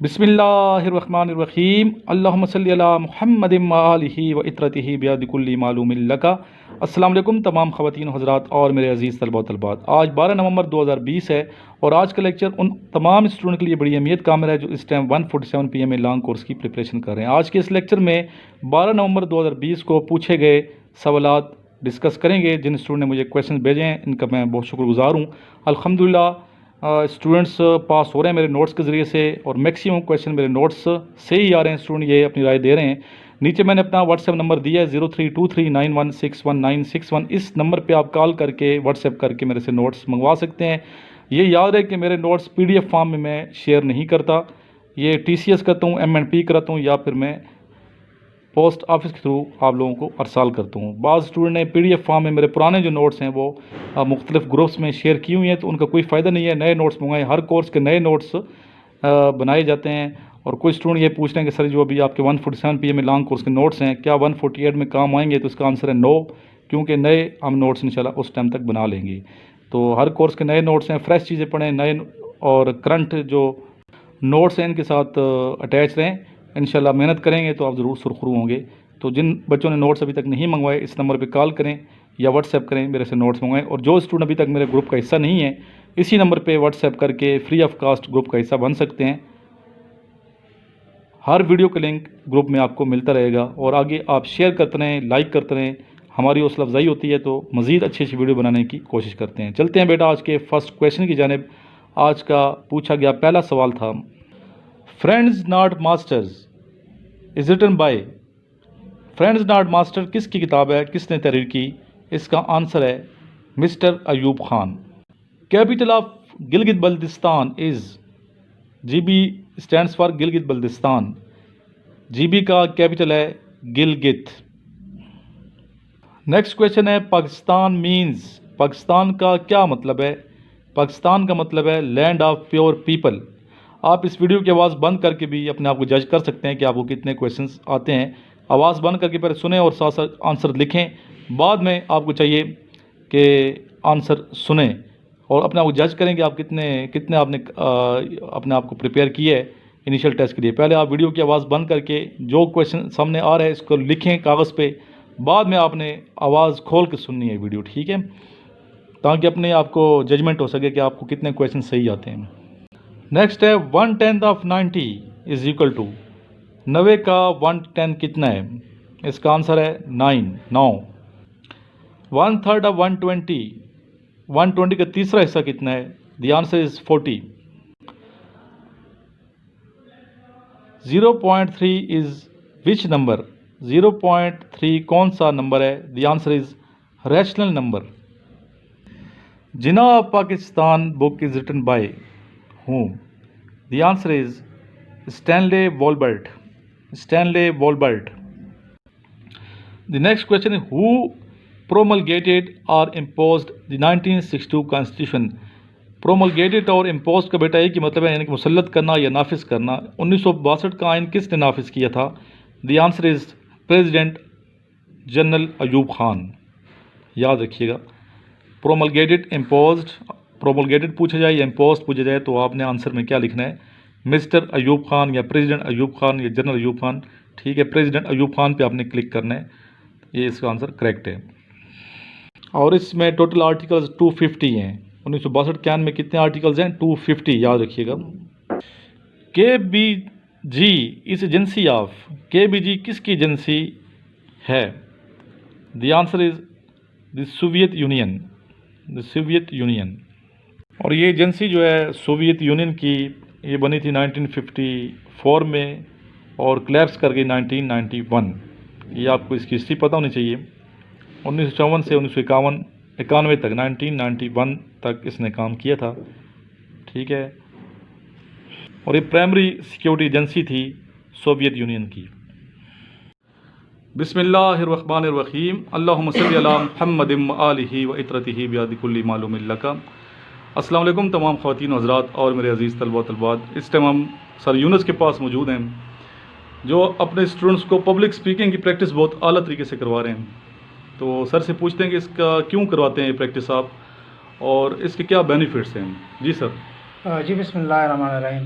बिस्मिल्लाहिर्रहमानिर्रहीम अल्लाहुम्मा सल्ली अला मुहम्मदिन व आलिहि व इत्रतिहि बियदिकुल्ली मालूमिन लका। अस्सलाम वालेकुम तमाम ख़वातीन हज़रात और मेरे अज़ीज़ तलबा व तलबात। आज 12 नवंबर 2020 है और आज का लेक्चर उन तमाम स्टूडेंट के लिए बड़ी अहमियत का है जो इस टाइम 147 PM में लॉन्ग कोर्स की प्रिपरेशन कर रहे हैं। आज के इस लेक्चर में 12 नवंबर 2020 को पूछे गए सवालात डिस्कस करेंगे। जिन स्टूडेंट ने मुझे क्वेश्चन भेजे हैं इनका मैं बहुत शुक्रगुजार हूँ। अल्हम्दुलिल्लाह स्टूडेंट्स पास हो रहे हैं मेरे नोट्स के ज़रिए से और मैक्सिमम क्वेश्चन मेरे नोट्स से ही आ रहे हैं। स्टूडेंट ये अपनी राय दे रहे हैं। नीचे मैंने अपना व्हाट्सएप नंबर दिया है 032391619161। इस नंबर पे आप कॉल करके व्हाट्सएप करके मेरे से नोट्स मंगवा सकते हैं। ये याद है कि मेरे नोट्स PDF फॉर्म में मैं शेयर नहीं करता, ये TCS करता हूँ, MNP कराता हूँ या फिर मैं पोस्ट ऑफिस के थ्रू आप लोगों को अरसाल करता हूँ। बाज़ स्टूडेंट ने PDF फॉर्म में मेरे पुराने जो नोट्स हैं वो मुख्तलिफ ग्रुप्स में शेयर की हुई हैं, तो उनका कोई फ़ायदा नहीं है। नए नोट्स मंगाएं, हर कोर्स के नए नोट्स बनाए जाते हैं। और कोई स्टूडेंट ये पूछ रहे हैं कि सर जो अभी आपके 147 PM में लॉन्ग कोर्स के नोट्स हैं क्या 148 में काम आएंगे, तो इसका आंसर है नो, क्योंकि नए हम नोट्स इंशाल्लाह उस टाइम तक बना लेंगे। तो हर कोर्स के नए नोट्स हैं, फ्रेश चीज़ें पढ़ें, नए और करंट जो नोट्स हैं इनके साथ अटैच रहें। इंशाल्लाह मेहनत करेंगे तो आप ज़रूर सुरखरू होंगे। तो जिन बच्चों ने नोट्स अभी तक नहीं मंगवाए इस नंबर पे कॉल करें या व्हाट्सएप करें, मेरे से नोट्स मंगवाएं। और जो स्टूडेंट अभी तक मेरे ग्रुप का हिस्सा नहीं है इसी नंबर पे व्हाट्सएप करके फ्री ऑफ कास्ट ग्रुप का हिस्सा बन सकते हैं। हर वीडियो का लिंक ग्रुप में आपको मिलता रहेगा और आगे आप शेयर करते रहें, लाइक करते रहें, हमारी हौसला अफजाई होती है तो मज़ीद अच्छी अच्छी वीडियो बनाने की कोशिश करते हैं। चलते हैं बेटा आज के फर्स्ट क्वेश्चन की जानिब। आज का पूछा गया पहला सवाल था, friends not masters is written by. Friends not master किसकी किताब है, किसने तहरीर की? इसका आंसर है mister Ayub Khan. Capital of Gilgit Baltistan is. GB stands for Gilgit Baltistan. GB का कैपिटल है गिलगित। नेक्स्ट क्वेश्चन है, पाकिस्तान मीन्स। पाकिस्तान का क्या मतलब है? पाकिस्तान का मतलब है लैंड ऑफ प्योर पीपल। आप इस वीडियो की आवाज़ बंद करके भी अपने आप को जज कर सकते हैं कि आपको कितने क्वेश्चंस आते हैं। आवाज़ बंद करके पहले सुने और साथ साथ आंसर लिखें। बाद में आपको चाहिए कि आंसर सुने और अपने आप को जज करें कि आप कितने आपने अपने आप को प्रिपेयर किया है इनिशियल टेस्ट के लिए। पहले आप वीडियो की आवाज़ बंद करके जो क्वेश्चन सामने आ रहा है इसको लिखें कागज़ पे, बाद में आपने आवाज़ खोल के सुननी है वीडियो, ठीक है, ताकि अपने आप को जजमेंट हो सके कि आपको कितने क्वेश्चन सही आते हैं। नेक्स्ट है 1/10 ऑफ 90 इज़ इक्वल टू। 90 का 1/10 कितना है? इसका आंसर है 9। 1/3 ऑफ 120। 120 का तीसरा हिस्सा कितना है? The answer is 40। 0.3 is which number? 0.3 कौन सा नंबर है? The answer is rational number. Jinnah of Pakistan book is written by whom? The answer is Stanley Wolbert. Stanley Wolbert. The next question is, who promulgated or imposed the 1962 Constitution? Promulgated और imposed का बेटा एक ही मतलब है, यानी कि मुसल्लत करना या नाफिज करना। 1962 का आइन किसने नाफिज किया था? The answer is president general Ayub Khan. याद रखिएगा, promulgated, imposed, प्रोमलगेटेड पूछा जाए या इम्पोस्ट पूछा जाए तो आपने आंसर में क्या लिखना है? मिस्टर अयूब खान या प्रेसिडेंट अयूब खान या जनरल अयूब खान, ठीक है। प्रेसिडेंट अयूब खान पे आपने क्लिक करना है, ये इसका आंसर करेक्ट है। और इसमें टोटल आर्टिकल्स 250 हैं। 1962 के आइन में कितने आर्टिकल्स हैं? 250, याद रखिएगा। KBG इस एजेंसी ऑफ। KBG किसकी एजेंसी है? The answer is the Soviet union. The Soviet union. और ये एजेंसी जो है सोवियत यूनियन की, ये बनी थी 1954 में और क्लैप्स कर गई 1991। ये आपको इसकी हिस्ट्री पता होनी चाहिए। 1954 से 1991 तक, 1991 तक इसने काम किया था, ठीक है। और ये प्राइमरी सिक्योरिटी एजेंसी थी सोवियत यूनियन की। बिस्मिल्लाहिर्रहमानिर्रहीम अल्लाहुम्मा सल्ली अला मुहम्मदिन व आलिहि व इत्रतिहि बियदिकुल्ली मालूमिन लका। अस्सलाम वालेकुम तमाम ख़वातीन हज़रात और मेरे अज़ीज़ तलबा तलबात। इस टाइम हम सर यूनुस के पास मौजूद हैं जो अपने स्टूडेंट्स को पब्लिक स्पीकिंग की प्रैक्टिस बहुत आला तरीके से करवा रहे हैं। तो सर से पूछते हैं कि इसका क्यों करवाते हैं ये प्रैक्टिस आप और इसके क्या बेनिफिट्स हैं। जी सर। जी बिस्मिल्लाहिर्रहमानिर्रहीम।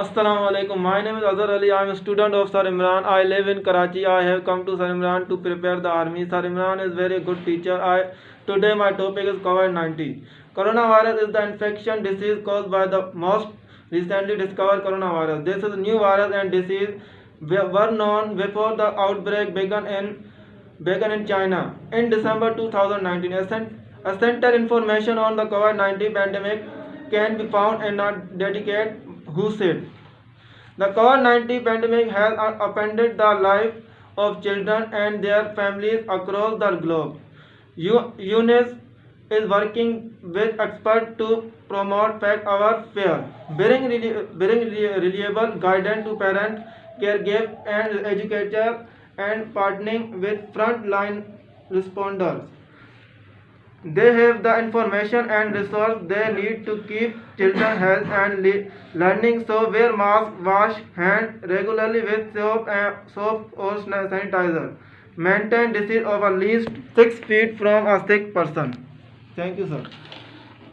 Assalamu alaikum. My name is Azhar Ali. I am a student of Sir Imran. I live in Karachi. I have come to Sir Imran to prepare the army. Sir Imran is very good teacher. Today my topic is COVID-19. Coronavirus is the infection disease caused by the most recently discovered coronavirus. This is a new virus and disease were known before the outbreak began in China in December 2019. Essential information on the COVID-19 pandemic can be found in a dedicated who said the COVID-19 pandemic has upended the life of children and their families across the globe. UNICEF is working with experts to promote fact-aware fair, bring reliable guidance to parents, caregivers, and educators, and partnering with front-line responders. They have the information and resources they need to keep children healthy and learning. So wear mask, wash hands regularly with soap or sanitizer. Maintain distance of at least 6 feet from a sick person. Thank you, sir.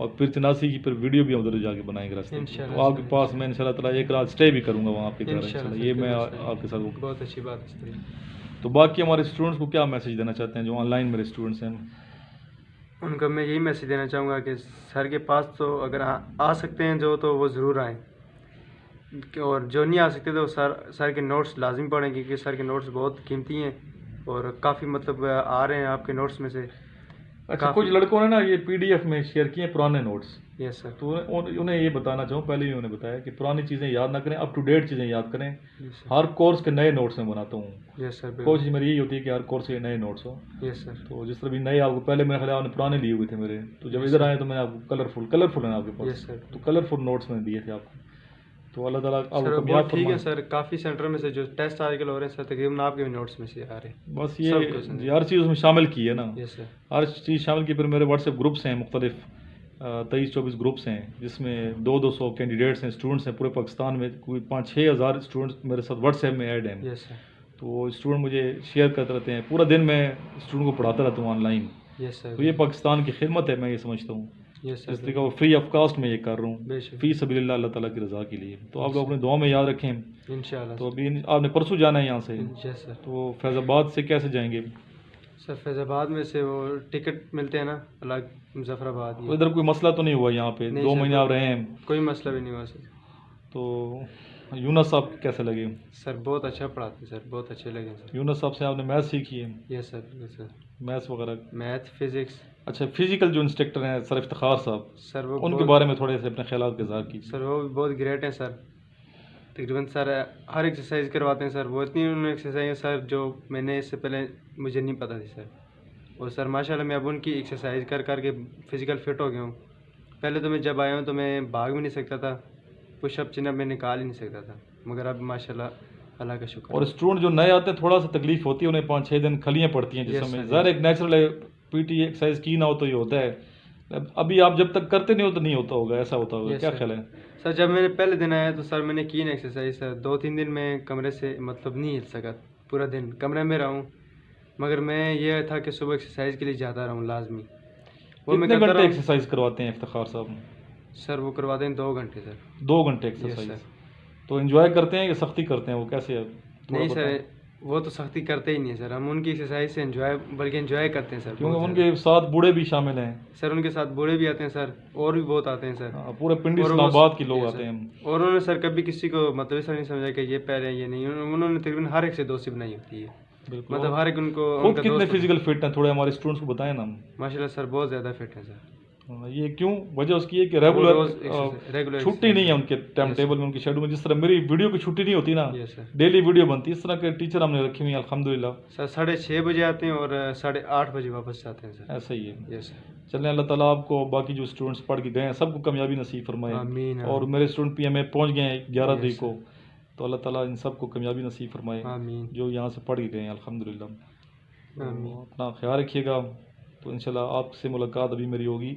और फिर चनासी की फिर video भी उधर जाके बनाएंगे रास्ते में। इंशाल्लाह तो आपके पास मैं इंशाल्लाह ताला एक रात स्टे भी करूँगा वहाँ आपके घर इंशाल्लाह इंशाल्लाह। ये सर, मैं बिल्कुल सर। आपके साथ वो। बहुत अच्छी बात है सर। तो बाकी हमारे स्टूडेंट्स को क्या मैसेज देना चाहते हैं जो ऑनलाइन मेरे स्टूडेंट्स हैं? उनको मैं यही मैसेज देना चाहूँगा कि सर के पास तो अगर आ सकते हैं जो, तो वो ज़रूर आएँ, और जो नहीं आ सकते तो सर के नोट्स लाजिम पढ़ें, क्योंकि सर के नोट्स बहुत कीमती हैं और काफ़ी मतलब आ रहे हैं आपके नोट्स में से। अच्छा, कुछ लड़कों ने ना ये PDF में शेयर किए पुराने नोट्स, यस सर। तो उन्हें ये बताना चाहूँ, पहले ही उन्होंने बताया कि पुरानी चीज़ें याद ना करें, अप टू डेट चीज़ें याद करें। यस हर कोर्स के नए नोट्स मैं बनाता हूँ। Yes sir. कोशिश मेरी यही होती है कि हर कोर्स के नए नोट्स हो। Yes sir. तो जिस तरह भी नए आपको पहले मेरे ख्याल आपने पुराने लिए हुए थे मेरे, तो जब इधर आए तो मैंने आपको कलरफुल है आपके पास। Yes sir. तो कलरफुल नोट्स मैंने दिए थे आपको। तो अल्लाह ताला सर आपको बहुत कामयाब ठीक है फरमाए। सर, काफ़ी सेंटर में से जो टेस्ट आजकल हो रहे हैं सर, तकरीबन आपके भी नोट्स में से आ रहे हैं। बस सब कुछ है। ये हर चीज़ उसमें शामिल की है ना, यस सर। हर चीज़ शामिल की। फिर मेरे व्हाट्सएप ग्रुप्स हैं मुख्तलिफ, 23-24 ग्रुप्स हैं, जिसमें 200 कैंडिडेट्स हैं, स्टूडेंट्स हैं पूरे पाकिस्तान में। कोई 5-6 हज़ार स्टूडेंट्स मेरे साथ व्हाट्सएप में ऐड हैं। Yes sir. तो स्टूडेंट मुझे शेयर करते रहते हैं, पूरा दिन मैं स्टूडेंट को पढ़ाता रहता हूँ ऑनलाइन। Yes sir. तो ये पाकिस्तान की खिदमत है, मैं ये समझता हूँ। यस इस सर। तरीके वो फ्री ऑफ कास्ट में ये कर रहा हूँ, बेशक। फ़ी सबीलिल्लाह, अल्लाह ताला की रज़ा के लिए। तो आप लोग अपने दुआ में याद रखें। इंशाल्लाह। तो अभी आपने परसों जाना है यहाँ से, यस सर। तो फैज़ाबाद से कैसे जाएंगे? सर फैज़ाबाद में से वो टिकट मिलते हैं ना अलग, मुजफ्फराबाद। तो इधर कोई मसला तो नहीं हुआ यहाँ पे? नहीं 2 सर, महीने आप रहे हैं। कोई मसला भी नहीं हुआ सर। तो यूनस साहब कैसे लगे? सर बहुत अच्छा पढ़ाते हैं सर, बहुत अच्छे लगे सर। यूनस साहब से आपने मैथ सीखी है? Yes sir. Yes sir. Maths वगैरह? Math, physics. अच्छा, फिजिकल जो इंस्ट्रक्टर हैं सर इफ्तिखार साहब, सर वो उनके बहुत- बारे में थोड़े से अपने ख्यालात के इज़हार कीजिए। सर वो भी बहुत ग्रेट हैं सर। तकरीबन सर हर एक्सरसाइज करवाते हैं सर। वो इतनी उन्होंने एक्सरसाइज है सर जो मैंने इससे पहले मुझे नहीं पता थी सर। और सर माशाल्लाह मैं अब उनकी एक्सरसाइज कर के फ़िज़िकल फ़िट हो गया हूँ। पहले तो मैं जब आया हूँ तो मैं भाग भी नहीं सकता था, पुशअप चिनअप मैं निकाल ही नहीं सकता था, मगर अब माशाल्लाह अल्लाह का शुक्र। और स्टूडेंट जो नए आते हैं थोड़ा सा तकलीफ होती है, उन्हें 5-6 दिन खलियाँ पड़ती हैं Yes, जिसमें sir, ज़ाहिर एक नेचुरल है, PT एक्सरसाइज की ना हो तो ये होता है। अभी आप जब तक करते नहीं हो तो नहीं होता होगा, ऐसा होता होगा, Yes, क्या sir. ख्याल है? सर जब मैंने पहले दिन आया तो सर मैंने की ना एक्सरसाइज सर, 2-3 दिन में कमरे से मतलब नहीं हिल सका, पूरा दिन कमरे में रहा हूँ। मगर मैं ये था कि सुबह एक्सरसाइज के लिए जाता रहूँ लाजमी। वो मैं कितने करता घंटे रहा एक्सरसाइज करवाते हैं इफ्तिखार साहब? सर। वो करवाते हैं 2 घंटे सर। 2 घंटे Yes, एक्सरसाइज। sir. तो एंजॉय करते हैं या सख्ती करते हैं, वो कैसे है? थोड़ा नहीं बताएं। सर वो तो सख्ती करते ही नहीं है सर, हम उनकी एक्सरसाइज से एंजॉय बल्कि एंजॉय करते हैं सर। क्योंकि बहुत उनके साथ बूढ़े भी शामिल हैं। ज़्यादा। सर उनके साथ बूढ़े भी आते हैं सर, और भी बहुत आते हैं सर। हाँ, पूरे पिंडी और वो- इस्लामाबाद के लोग Yes, आते sir. हैं। और उन्होंने सर कभी किसी को मतलब ऐसा नहीं समझा कि ये पैर है ये नहीं, उन्होंने तकरीबन हर एक से दोस्ती बनाई होती है। बिल्कुल। मतलब हर एक उनको खुद उनका कितने दोस्त फिजिकल फिट हैं, थोड़े हमारे स्टूडेंट्स को बताएं ना। माशाल्लाह सर बहुत ज़्यादा फिट है सर। ये क्यों? वजह उसकी है कि रोज रेगुलर छुट्टी नहीं है उनके टाइम टेबल में, उनकी शेड्यूल में। जिस तरह मेरी वीडियो की छुट्टी नहीं होती ना, यस सर। डेली वीडियो बनती है, इस तरह के टीचर हमने रखे हुए हैं अल्हम्दुलिल्लाह। सर 6:30 बजे आते हैं और 8:30 बजे वापस जाते हैं सर। ऐसा ही है। Yes sir. चलें, अल्लाह ताला आपको बाकी जो स्टूडेंट्स पढ़ के गए हैं सबको कामयाबी नसीब फरमाए। आमीन, और मेरे स्टूडेंट PMA पहुंच गए हैं 11 Yes, तारीख को, तो अल्लाह ताला इन सबको कामयाबी नसीब फरमाए आमीन। जो यहाँ से पढ़ के गए हैं अल्हम्दुलिल्लाह। तो आमीन। अपना ख्याल रखिएगा। तो इंशाल्लाह आपसे मुलाकात अभी मेरी होगी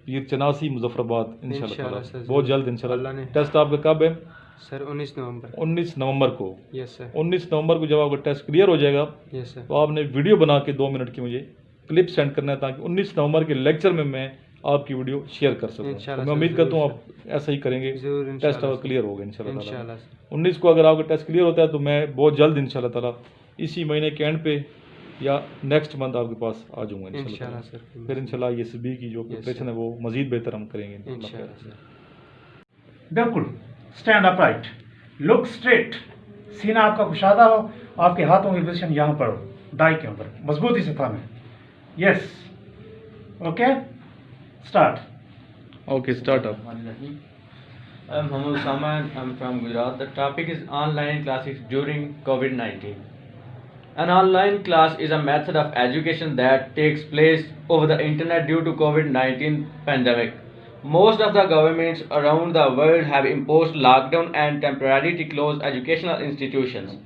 पीर चनासी मुजफ्फराबाद इंशाल्लाह इंशाल्लाह ताला, सर, बहुत जल्द अल्लाह इंशाल्लाह। ने। टेस्ट आपका कब है? सर 19 नवंबर। 19 नवंबर को। Yes sir. 19 नवंबर को जब आपका टेस्ट क्लियर हो जाएगा यस सर। तो आपने वीडियो बना के 2 मिनट की मुझे क्लिप सेंड करना है, ताकि 19 नवंबर के लेक्चर में मैं आपकी वीडियो शेयर कर सकूं। इंशाल्लाह तो मैं सर, उम्मीद करता हूँ जरूर आप ऐसा ही करेंगे। जरूर टेस्ट इंशाल्लाह आपका सर। क्लियर होगा इंशाल्लाह ताला। इंशाल्लाह सर। 19 को अगर आपका टेस्ट क्लियर होता है तो मैं बहुत जल्द इंशाल्लाह ताला इसी महीने के एंड पे या नेक्स्ट मंथ आपके पास आ जाऊँगा इंशाल्लाह इंशाल्लाह ताला। सर। फिर इंशाल्लाह ये SB की जो प्रिपरेशन है वो मज़ीद बेहतर हम करेंगे इंशाल्लाह सर। बिल्कुल स्टैंड अपराइट, लुक स्ट्रेट, सीना आपका कुशादा हो, आपके हाथों की पोजीशन यहाँ पर हो, दाई के ऊपर मजबूती से थामे। Yes, okay, start. Okay, start up. I'm Mohammad Usama and I'm from Gujarat. The topic is online classes during COVID-19. An online class is a method of education that takes place over the internet due to COVID-19 pandemic. Most of the governments around the world have imposed lockdown and temporarily closed educational institutions.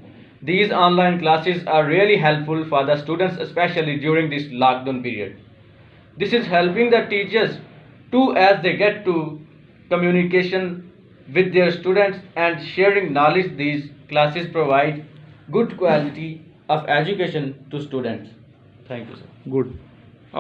These online classes are really helpful for the students, especially during this lockdown period. This is helping the teachers too, as they get to communication with their students and sharing knowledge. These classes provide good quality of education to students. Thank you, sir. Good.